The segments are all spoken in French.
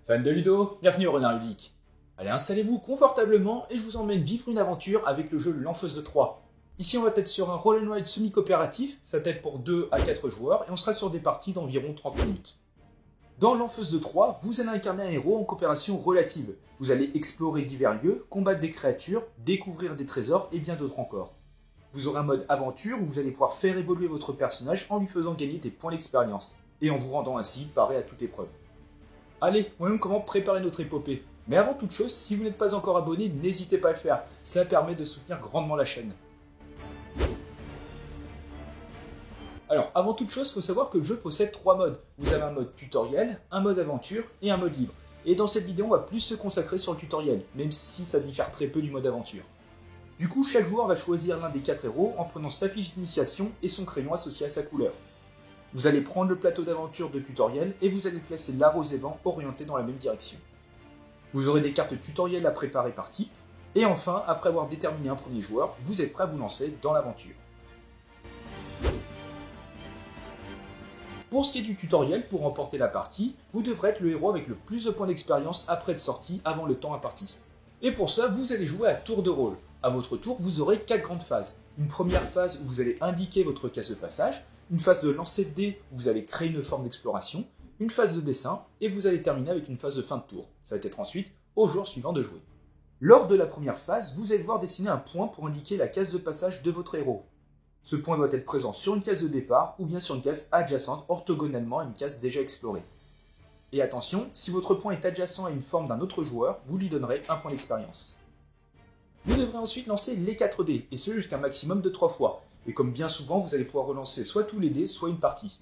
Fan de Ludo, bienvenue au Renard Ludique. Allez, installez-vous confortablement et je vous emmène vivre une aventure avec le jeu L'Enfeuse 3. Ici, on va être sur un roll and ride semi-coopératif, ça peut être pour 2 à 4 joueurs, et on sera sur des parties d'environ 30 minutes. Dans L'Enfeuse 3, vous allez incarner un héros en coopération relative. Vous allez explorer divers lieux, combattre des créatures, découvrir des trésors et bien d'autres encore. Vous aurez un mode aventure où vous allez pouvoir faire évoluer votre personnage en lui faisant gagner des points d'expérience, et en vous rendant ainsi paré à toute épreuve. Allez, on va même comment préparer notre épopée. Mais avant toute chose, si vous n'êtes pas encore abonné, n'hésitez pas à le faire, cela permet de soutenir grandement la chaîne. Alors, avant toute chose, il faut savoir que le jeu possède 3 modes. Vous avez un mode tutoriel, un mode aventure et un mode libre. Et dans cette vidéo, on va plus se consacrer sur le tutoriel, même si ça diffère très peu du mode aventure. Du coup, chaque joueur va choisir l'un des 4 héros en prenant sa fiche d'initiation et son crayon associé à sa couleur. Vous allez prendre le plateau d'aventure de tutoriel et vous allez placer l'arrow et vent orienté dans la même direction. Vous aurez des cartes tutoriel à préparer par type. Et enfin, après avoir déterminé un premier joueur, vous êtes prêt à vous lancer dans l'aventure. Pour ce qui est du tutoriel, pour remporter la partie, vous devrez être le héros avec le plus de points d'expérience après de sortie avant le temps imparti. Et pour ça, vous allez jouer à tour de rôle. À votre tour, vous aurez 4 grandes phases. Une première phase où vous allez indiquer votre case de passage, une phase de lancer de dés où vous allez créer une forme d'exploration, une phase de dessin, et vous allez terminer avec une phase de fin de tour. Ça va être ensuite au jour suivant de jouer. Lors de la première phase, vous allez devoir dessiner un point pour indiquer la case de passage de votre héros. Ce point doit être présent sur une case de départ ou bien sur une case adjacente orthogonalement à une case déjà explorée. Et attention, si votre point est adjacent à une forme d'un autre joueur, vous lui donnerez un point d'expérience. Vous devrez ensuite lancer les 4 dés, et ce jusqu'à un maximum de 3 fois. Et comme bien souvent, vous allez pouvoir relancer soit tous les dés, soit une partie.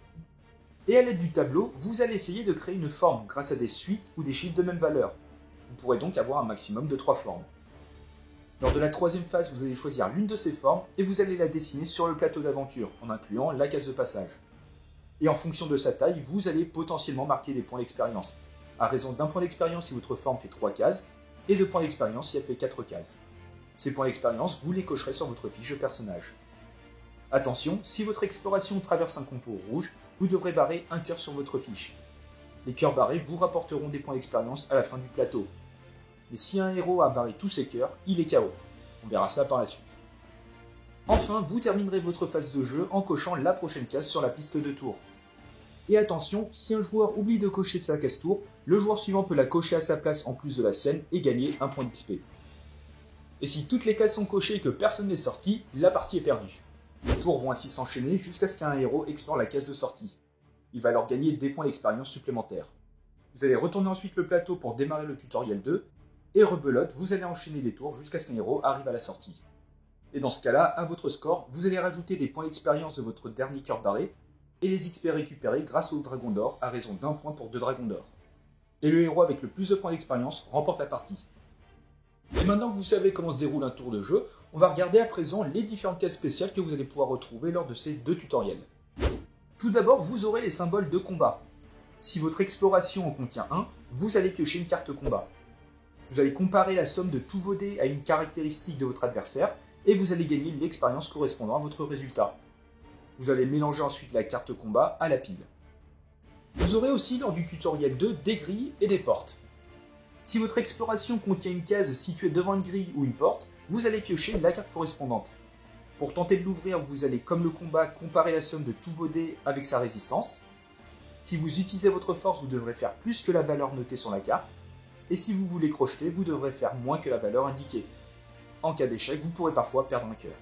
Et à l'aide du tableau, vous allez essayer de créer une forme grâce à des suites ou des chiffres de même valeur. Vous pourrez donc avoir un maximum de 3 formes. Lors de la troisième phase, vous allez choisir l'une de ces formes et vous allez la dessiner sur le plateau d'aventure, en incluant la case de passage. Et en fonction de sa taille, vous allez potentiellement marquer des points d'expérience, à raison d'un point d'expérience si votre forme fait 3 cases, et 2 points d'expérience si elle fait 4 cases. Ces points d'expérience, vous les cocherez sur votre fiche de personnage. Attention, si votre exploration traverse un contour rouge, vous devrez barrer un cœur sur votre fiche. Les cœurs barrés vous rapporteront des points d'expérience à la fin du plateau. Mais si un héros a barré tous ses cœurs, il est KO. On verra ça par la suite. Enfin, vous terminerez votre phase de jeu en cochant la prochaine case sur la piste de tour. Et attention, si un joueur oublie de cocher sa case tour, le joueur suivant peut la cocher à sa place en plus de la sienne et gagner un point d'XP. Et si toutes les cases sont cochées et que personne n'est sorti, la partie est perdue. Les tours vont ainsi s'enchaîner jusqu'à ce qu'un héros explore la case de sortie. Il va alors gagner des points d'expérience supplémentaires. Vous allez retourner ensuite le plateau pour démarrer le tutoriel 2, et rebelote, vous allez enchaîner les tours jusqu'à ce qu'un héros arrive à la sortie. Et dans ce cas-là, à votre score, vous allez rajouter des points d'expérience de votre dernier cœur barré, et les XP récupérés grâce au dragon d'or à raison d'1 point pour 2 dragons d'or. Et le héros avec le plus de points d'expérience remporte la partie. Et maintenant que vous savez comment se déroule un tour de jeu, on va regarder à présent les différentes cases spéciales que vous allez pouvoir retrouver lors de ces 2 tutoriels. Tout d'abord, vous aurez les symboles de combat. Si votre exploration en contient un, vous allez piocher une carte combat. Vous allez comparer la somme de tous vos dés à une caractéristique de votre adversaire et vous allez gagner l'expérience correspondant à votre résultat. Vous allez mélanger ensuite la carte combat à la pile. Vous aurez aussi lors du tutoriel 2 des grilles et des portes. Si votre exploration contient une case située devant une grille ou une porte, vous allez piocher la carte correspondante. Pour tenter de l'ouvrir, vous allez, comme le combat, comparer la somme de tous vos dés avec sa résistance. Si vous utilisez votre force, vous devrez faire plus que la valeur notée sur la carte. Et si vous voulez crocheter, vous devrez faire moins que la valeur indiquée. En cas d'échec, vous pourrez parfois perdre un cœur.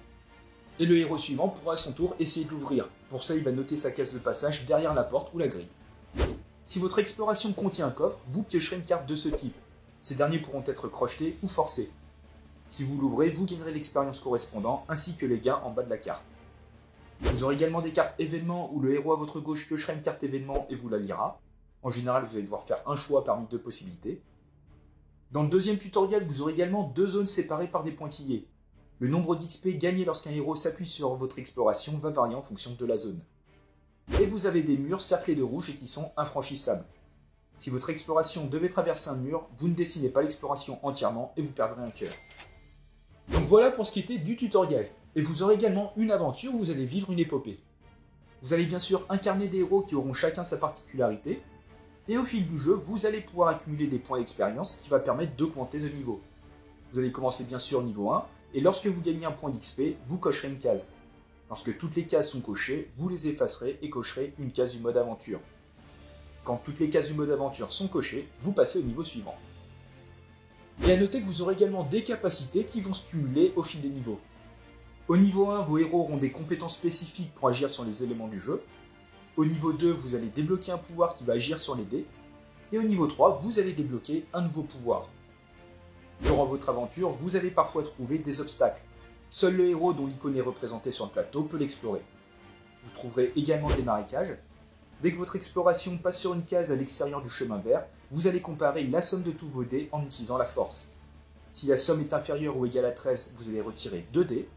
Et le héros suivant pourra à son tour essayer de l'ouvrir. Pour ça, il va noter sa case de passage derrière la porte ou la grille. Si votre exploration contient un coffre, vous piocherez une carte de ce type. Ces derniers pourront être crochetés ou forcés. Si vous l'ouvrez, vous gagnerez l'expérience correspondant ainsi que les gains en bas de la carte. Vous aurez également des cartes événements où le héros à votre gauche piochera une carte événement et vous la lira. En général, vous allez devoir faire un choix parmi 2 possibilités. Dans le deuxième tutoriel, vous aurez également 2 zones séparées par des pointillés. Le nombre d'XP gagné lorsqu'un héros s'appuie sur votre exploration va varier en fonction de la zone. Et vous avez des murs cerclés de rouge et qui sont infranchissables. Si votre exploration devait traverser un mur, vous ne dessinez pas l'exploration entièrement et vous perdrez un cœur. Donc voilà pour ce qui était du tutoriel. Et vous aurez également une aventure où vous allez vivre une épopée. Vous allez bien sûr incarner des héros qui auront chacun sa particularité. Et au fil du jeu, vous allez pouvoir accumuler des points d'expérience qui va permettre d'augmenter de niveau. Vous allez commencer bien sûr niveau 1, et lorsque vous gagnez un point d'XP, vous cocherez une case. Lorsque toutes les cases sont cochées, vous les effacerez et cocherez une case du mode aventure. Quand toutes les cases du mode aventure sont cochées, vous passez au niveau suivant. Et à noter que vous aurez également des capacités qui vont se cumuler au fil des niveaux. Au niveau 1, vos héros auront des compétences spécifiques pour agir sur les éléments du jeu. Au niveau 2, vous allez débloquer un pouvoir qui va agir sur les dés. Et au niveau 3, vous allez débloquer un nouveau pouvoir. Durant votre aventure, vous allez parfois trouver des obstacles. Seul le héros dont l'icône est représentée sur le plateau peut l'explorer. Vous trouverez également des marécages. Dès que votre exploration passe sur une case à l'extérieur du chemin vert, vous allez comparer la somme de tous vos dés en utilisant la force. Si la somme est inférieure ou égale à 13, vous allez retirer 2 dés.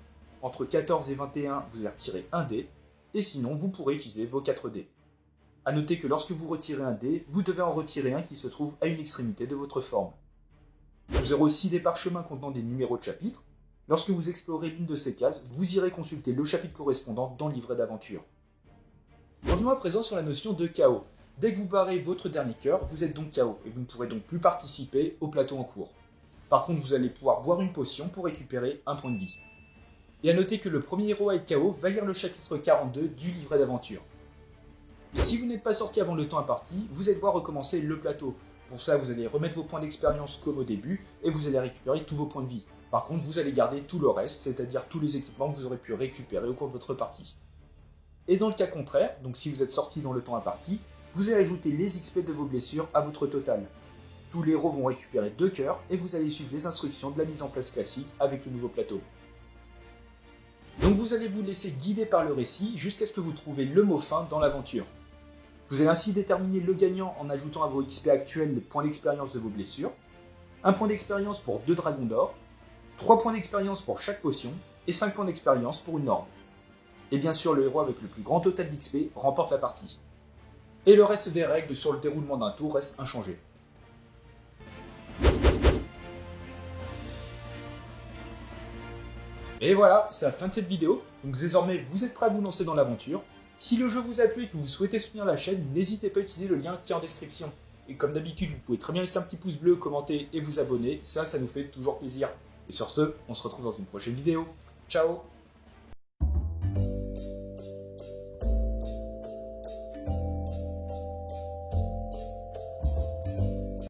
Entre 14 et 21, vous allez retirer 1 dé. Et sinon, vous pourrez utiliser vos 4 dés. A noter que lorsque vous retirez un dé, vous devez en retirer un qui se trouve à une extrémité de votre forme. Vous aurez aussi des parchemins contenant des numéros de chapitres. Lorsque vous explorez l'une de ces cases, vous irez consulter le chapitre correspondant dans le livret d'aventure. Revenons à présent sur la notion de KO. Dès que vous barrez votre dernier cœur, vous êtes donc KO et vous ne pourrez donc plus participer au plateau en cours. Par contre, vous allez pouvoir boire une potion pour récupérer un point de vie. Et à noter que le premier héros à être KO va lire le chapitre 42 du livret d'aventure. Et si vous n'êtes pas sorti avant le temps imparti, vous allez devoir recommencer le plateau. Pour ça, vous allez remettre vos points d'expérience comme au début et vous allez récupérer tous vos points de vie. Par contre, vous allez garder tout le reste, c'est-à-dire tous les équipements que vous aurez pu récupérer au cours de votre partie. Et dans le cas contraire, donc si vous êtes sorti dans le temps imparti, vous allez ajouter les XP de vos blessures à votre total. Tous les héros vont récupérer 2 cœurs et vous allez suivre les instructions de la mise en place classique avec le nouveau plateau. Donc vous allez vous laisser guider par le récit jusqu'à ce que vous trouviez le mot fin dans l'aventure. Vous allez ainsi déterminer le gagnant en ajoutant à vos XP actuels les points d'expérience de vos blessures, 1 point d'expérience pour 2 dragons d'or, 3 points d'expérience pour chaque potion et 5 points d'expérience pour une horde. Et bien sûr, le héros avec le plus grand total d'XP remporte la partie. Et le reste des règles sur le déroulement d'un tour reste inchangé. Et voilà, c'est la fin de cette vidéo. Donc désormais, vous êtes prêts à vous lancer dans l'aventure. Si le jeu vous a plu et que vous souhaitez soutenir la chaîne, n'hésitez pas à utiliser le lien qui est en description. Et comme d'habitude, vous pouvez très bien laisser un petit pouce bleu, commenter et vous abonner. Ça nous fait toujours plaisir. Et sur ce, on se retrouve dans une prochaine vidéo. Ciao!